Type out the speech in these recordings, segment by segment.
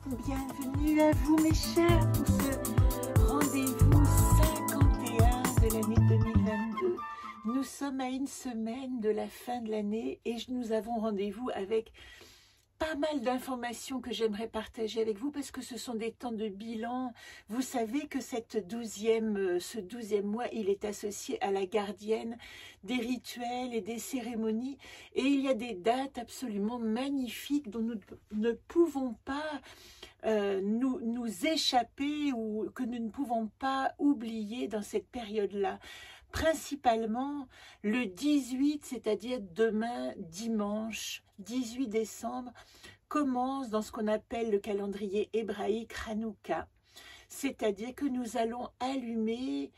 Bienvenue à vous mes chers pour ce rendez-vous 51 de l'année 2022. Nous sommes à une semaine de la fin de l'année et nous avons rendez-vous avec pas mal d'informations que j'aimerais partager avec vous parce que ce sont des temps de bilan. Vous savez que ce 12e mois, il est associé à la gardienne des rituels et des cérémonies et il y a des dates absolument magnifiques dont nous ne pouvons pas nous échapper ou que nous ne pouvons pas oublier dans cette période-là. Principalement le 18, c'est-à-dire demain, dimanche 18 décembre, commence dans ce qu'on appelle le calendrier hébraïque Hanouka. C'est-à-dire que nous allons allumer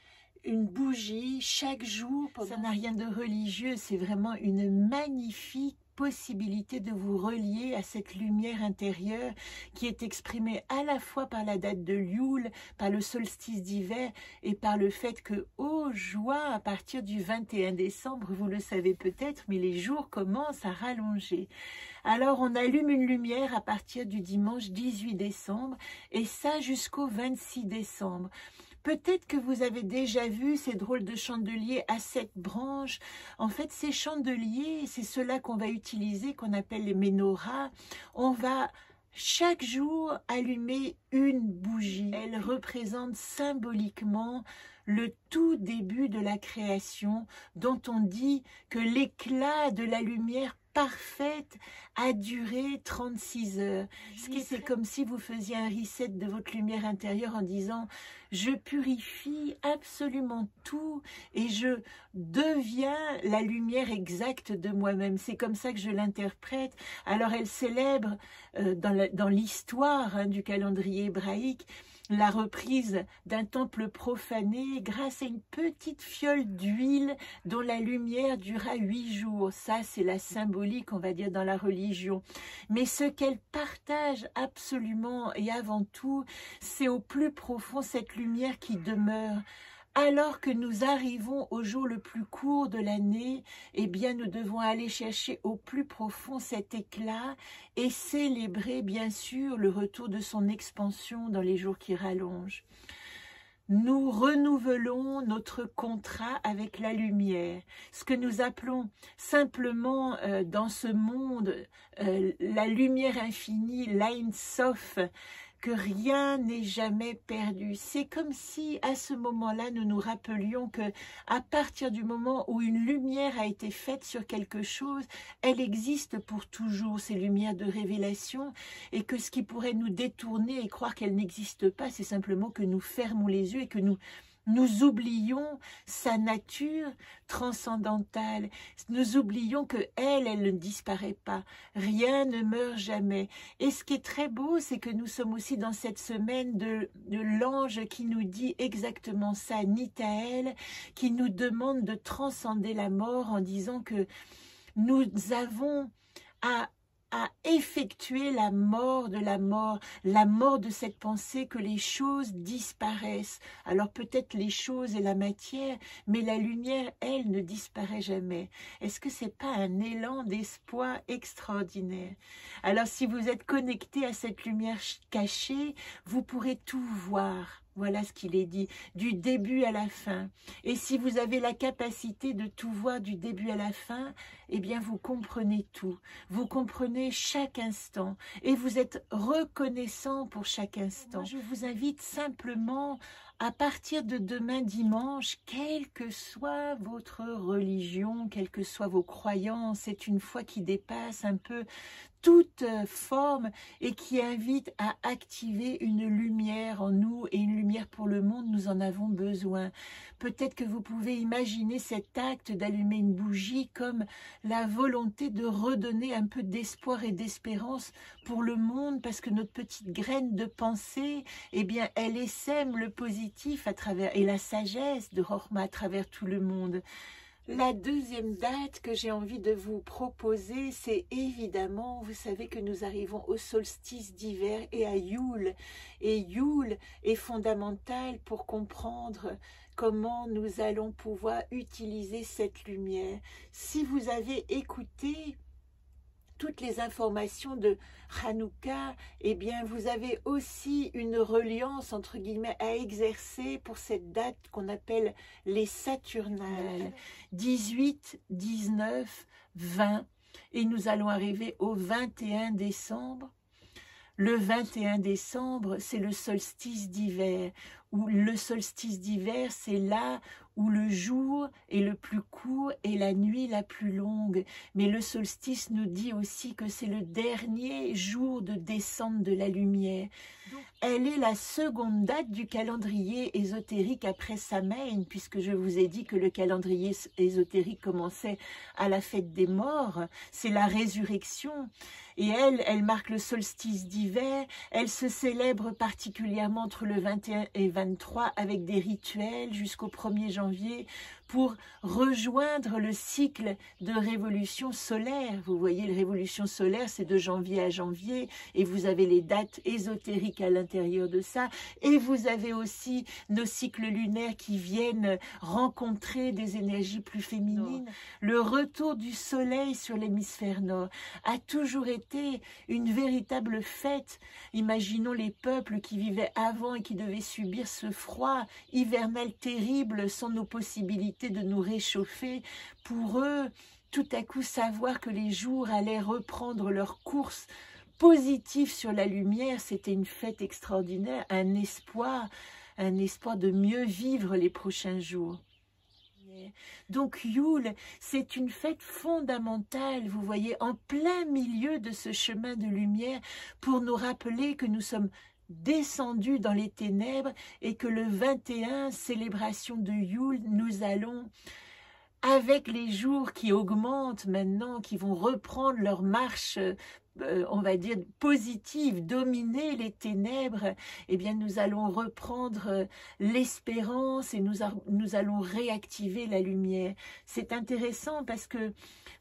une bougie chaque jour. Ça n'a rien de religieux, c'est vraiment une magnifique possibilité de vous relier à cette lumière intérieure qui est exprimée à la fois par la date de Yule, par le solstice d'hiver et par le fait que, oh joie, à partir du 21 décembre, vous le savez peut-être, mais les jours commencent à rallonger. Alors on allume une lumière à partir du dimanche 18 décembre et ça jusqu'au 26 décembre. Peut-être que vous avez déjà vu ces drôles de chandeliers à 7 branches. En fait, ces chandeliers, c'est ceux-là qu'on va utiliser, qu'on appelle les menorahs. On va chaque jour allumer une bougie. Elle représente symboliquement le tout début de la création, dont on dit que l'éclat de la lumière parfaite a duré 36 heures. C'est comme si vous faisiez un reset de votre lumière intérieure en disant « Je purifie absolument tout et je deviens la lumière exacte de moi-même ». C'est comme ça que je l'interprète. Alors elle célèbre dans l'histoire du calendrier hébraïque la reprise d'un temple profané grâce à une petite fiole d'huile dont la lumière dura 8 jours. Ça, c'est la symbolique, on va dire, dans la religion. Mais ce qu'elle partage absolument et avant tout, c'est au plus profond cette lumière qui demeure. Alors que nous arrivons au jour le plus court de l'année, eh bien nous devons aller chercher au plus profond cet éclat et célébrer bien sûr le retour de son expansion dans les jours qui rallongent. Nous renouvelons notre contrat avec la lumière, ce que nous appelons simplement dans ce monde la lumière infinie, l'Ein Sof, que rien n'est jamais perdu. C'est comme si à ce moment-là nous nous rappelions que à partir du moment où une lumière a été faite sur quelque chose, elle existe pour toujours, ces lumières de révélation, et que ce qui pourrait nous détourner et croire qu'elle n'existe pas, c'est simplement que nous fermons les yeux et que nous oublions sa nature transcendantale. Nous oublions que elle ne disparaît pas. Rien ne meurt jamais. Et ce qui est très beau, c'est que nous sommes aussi dans cette semaine de l'ange qui nous dit exactement ça, Nitaël, qui nous demande de transcender la mort en disant que nous avons à effectuer la mort de cette pensée que les choses disparaissent. Alors peut-être les choses et la matière, mais la lumière, elle, ne disparaît jamais. Est-ce que c'est pas un élan d'espoir extraordinaire? Alors si vous êtes connecté à cette lumière cachée, vous pourrez tout voir. Voilà ce qu'il est dit, du début à la fin. Et si vous avez la capacité de tout voir du début à la fin, eh bien vous comprenez tout. Vous comprenez chaque instant et vous êtes reconnaissant pour chaque instant. Moi, je vous invite simplement à partir de demain dimanche, quelle que soit votre religion, quelles que soient vos croyances, c'est une foi qui dépasse un peu toute forme et qui invite à activer une lumière en nous et une lumière pour le monde, nous en avons besoin. Peut-être que vous pouvez imaginer cet acte d'allumer une bougie comme la volonté de redonner un peu d'espoir et d'espérance pour le monde parce que notre petite graine de pensée, eh bien, elle essaime le positif à travers et la sagesse de Rochma à travers tout le monde. La deuxième date que j'ai envie de vous proposer, c'est évidemment, vous savez que nous arrivons au solstice d'hiver et à Yule. Et Yule est fondamental pour comprendre comment nous allons pouvoir utiliser cette lumière. Si vous avez écouté toutes les informations de Hanouka, eh bien, vous avez aussi une reliance, entre guillemets, à exercer pour cette date qu'on appelle les Saturnales, 18, 19, 20, et nous allons arriver au 21 décembre. Le 21 décembre, c'est le solstice d'hiver, où le solstice d'hiver, c'est là où le jour est le plus court et la nuit la plus longue. Mais le solstice nous dit aussi que c'est le dernier jour de descente de la lumière. Elle est la seconde date du calendrier ésotérique après Samhain, puisque je vous ai dit que le calendrier ésotérique commençait à la fête des morts. C'est la résurrection. Et elle marque le solstice d'hiver. Elle se célèbre particulièrement entre le 21 et 23 avec des rituels jusqu'au 1er janvier pour rejoindre le cycle de révolution solaire. Vous voyez, la révolution solaire, c'est de janvier à janvier, et vous avez les dates ésotériques à l'intérieur de ça, et vous avez aussi nos cycles lunaires qui viennent rencontrer des énergies plus féminines. Le retour du soleil sur l'hémisphère nord a toujours été une véritable fête. Imaginons les peuples qui vivaient avant et qui devaient subir ce froid hivernal terrible sans nos possibilités de nous réchauffer. Pour eux, tout à coup, savoir que les jours allaient reprendre leur course positive sur la lumière, c'était une fête extraordinaire, un espoir de mieux vivre les prochains jours. Donc Yule, c'est une fête fondamentale, vous voyez, en plein milieu de ce chemin de lumière, pour nous rappeler que nous sommes descendus dans les ténèbres et que le 21, célébration de Yule, nous allons, avec les jours qui augmentent maintenant, qui vont reprendre leur marche, on va dire positive, dominer les ténèbres, eh bien nous allons reprendre l'espérance et nous allons réactiver la lumière. C'est intéressant parce que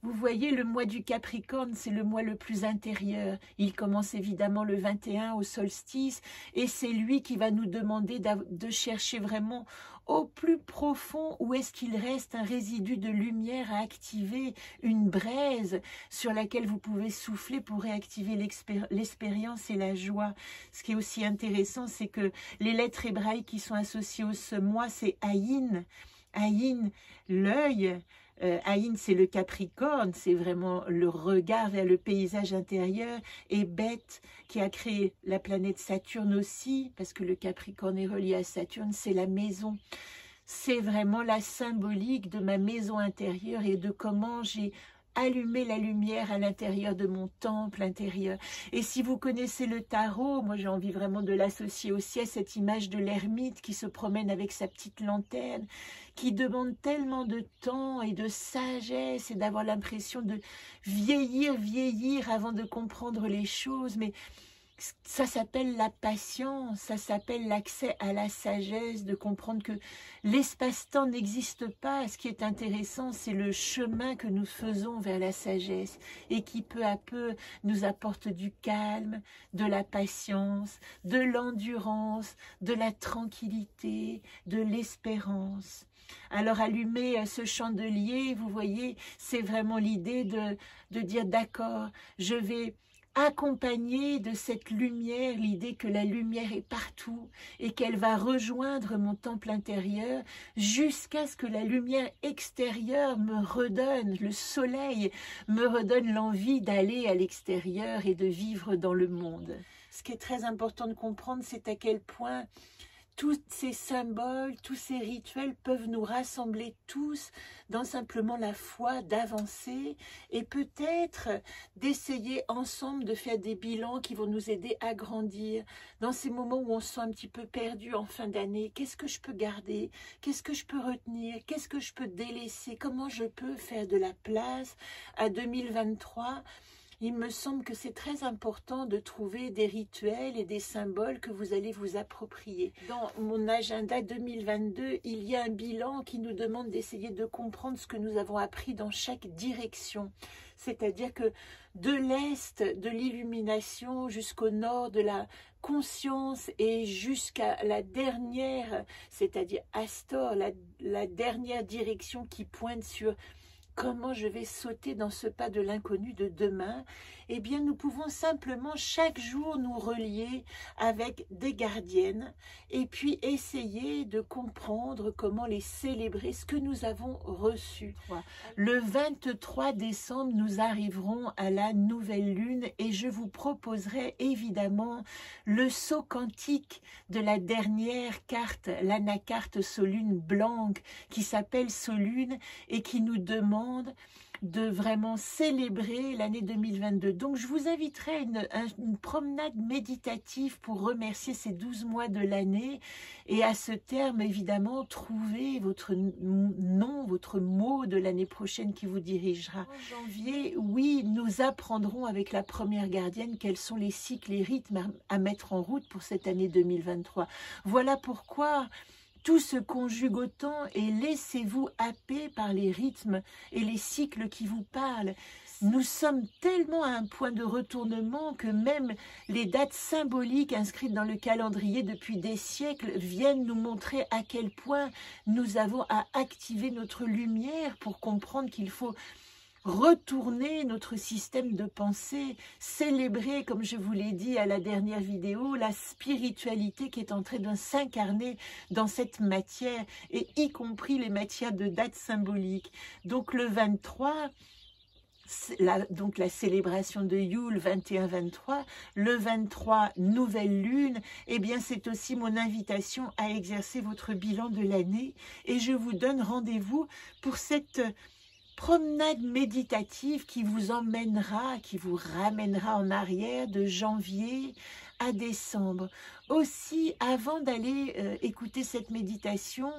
vous voyez, le mois du Capricorne, c'est le mois le plus intérieur. Il commence évidemment le 21 au solstice, et c'est lui qui va nous demander de chercher vraiment au plus profond où est-ce qu'il reste un résidu de lumière à activer, une braise sur laquelle vous pouvez souffler pour réactiver l'expérience et la joie. Ce qui est aussi intéressant, c'est que les lettres hébraïques qui sont associées au ce mois, c'est Aïn. Aïn, l'œil. Aïn, c'est le Capricorne, c'est vraiment le regard vers le paysage intérieur, et Beth, qui a créé la planète Saturne aussi, parce que le Capricorne est relié à Saturne, c'est la maison. C'est vraiment la symbolique de ma maison intérieure et de comment j'ai allumé la lumière à l'intérieur de mon temple intérieur. Et si vous connaissez le tarot, moi j'ai envie vraiment de l'associer aussi à cette image de l'ermite qui se promène avec sa petite lanterne, qui demande tellement de temps et de sagesse et d'avoir l'impression de vieillir avant de comprendre les choses, mais ça s'appelle la patience, ça s'appelle l'accès à la sagesse, de comprendre que l'espace-temps n'existe pas. Ce qui est intéressant, c'est le chemin que nous faisons vers la sagesse et qui peu à peu nous apporte du calme, de la patience, de l'endurance, de la tranquillité, de l'espérance. Alors allumer ce chandelier, vous voyez, c'est vraiment l'idée de dire d'accord, je vais accompagnée de cette lumière, l'idée que la lumière est partout et qu'elle va rejoindre mon temple intérieur jusqu'à ce que la lumière extérieure me redonne, le soleil me redonne l'envie d'aller à l'extérieur et de vivre dans le monde. Ce qui est très important de comprendre, c'est à quel point tous ces symboles, tous ces rituels peuvent nous rassembler tous dans simplement la foi d'avancer et peut-être d'essayer ensemble de faire des bilans qui vont nous aider à grandir. Dans ces moments où on se sent un petit peu perdu en fin d'année, qu'est-ce que je peux garder? Qu'est-ce que je peux retenir? Qu'est-ce que je peux délaisser? Comment je peux faire de la place à 2023? Il me semble que c'est très important de trouver des rituels et des symboles que vous allez vous approprier. Dans mon agenda 2022, il y a un bilan qui nous demande d'essayer de comprendre ce que nous avons appris dans chaque direction. C'est-à-dire que de l'est, de l'illumination, jusqu'au nord de la conscience et jusqu'à la dernière, c'est-à-dire Astor, la dernière direction qui pointe sur comment je vais sauter dans ce pas de l'inconnu de demain? Eh bien, nous pouvons simplement chaque jour nous relier avec des gardiennes et puis essayer de comprendre comment les célébrer, ce que nous avons reçu. Le 23 décembre, nous arriverons à la nouvelle lune et je vous proposerai évidemment le saut quantique de la dernière carte, l'anacarte Solune blanc, qui s'appelle Solune et qui nous demande de vraiment célébrer l'année 2022. Donc je vous inviterai à une promenade méditative pour remercier ces 12 mois de l'année et à ce terme évidemment trouver votre nom, votre mot de l'année prochaine qui vous dirigera. En janvier, oui, nous apprendrons avec la première gardienne quels sont les cycles et rythmes à mettre en route pour cette année 2023. Voilà pourquoi tout se conjugue autant et laissez-vous happer par les rythmes et les cycles qui vous parlent. Nous sommes tellement à un point de retournement que même les dates symboliques inscrites dans le calendrier depuis des siècles viennent nous montrer à quel point nous avons à activer notre lumière pour comprendre qu'il faut retourner notre système de pensée, célébrer, comme je vous l'ai dit à la dernière vidéo, la spiritualité qui est en train de s'incarner dans cette matière, et y compris les matières de dates symboliques. Donc le 23, donc la célébration de Yule 21-23, le 23 nouvelle lune, eh bien c'est aussi mon invitation à exercer votre bilan de l'année et je vous donne rendez-vous pour cette promenade méditative qui vous emmènera, qui vous ramènera en arrière de janvier à décembre. Aussi, avant d'aller écouter cette méditation,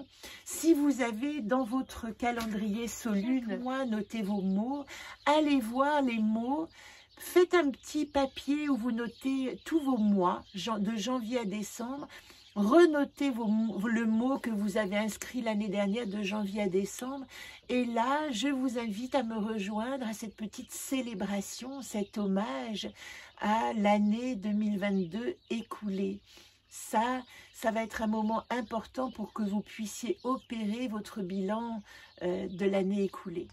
si vous avez dans votre calendrier Solune, notez vos mots, allez voir les mots, faites un petit papier où vous notez tous vos mois, de janvier à décembre. Renotez le mot que vous avez inscrit l'année dernière de janvier à décembre. Et là, je vous invite à me rejoindre à cette petite célébration, cet hommage à l'année 2022 écoulée. Ça va être un moment important pour que vous puissiez opérer votre bilan de l'année écoulée.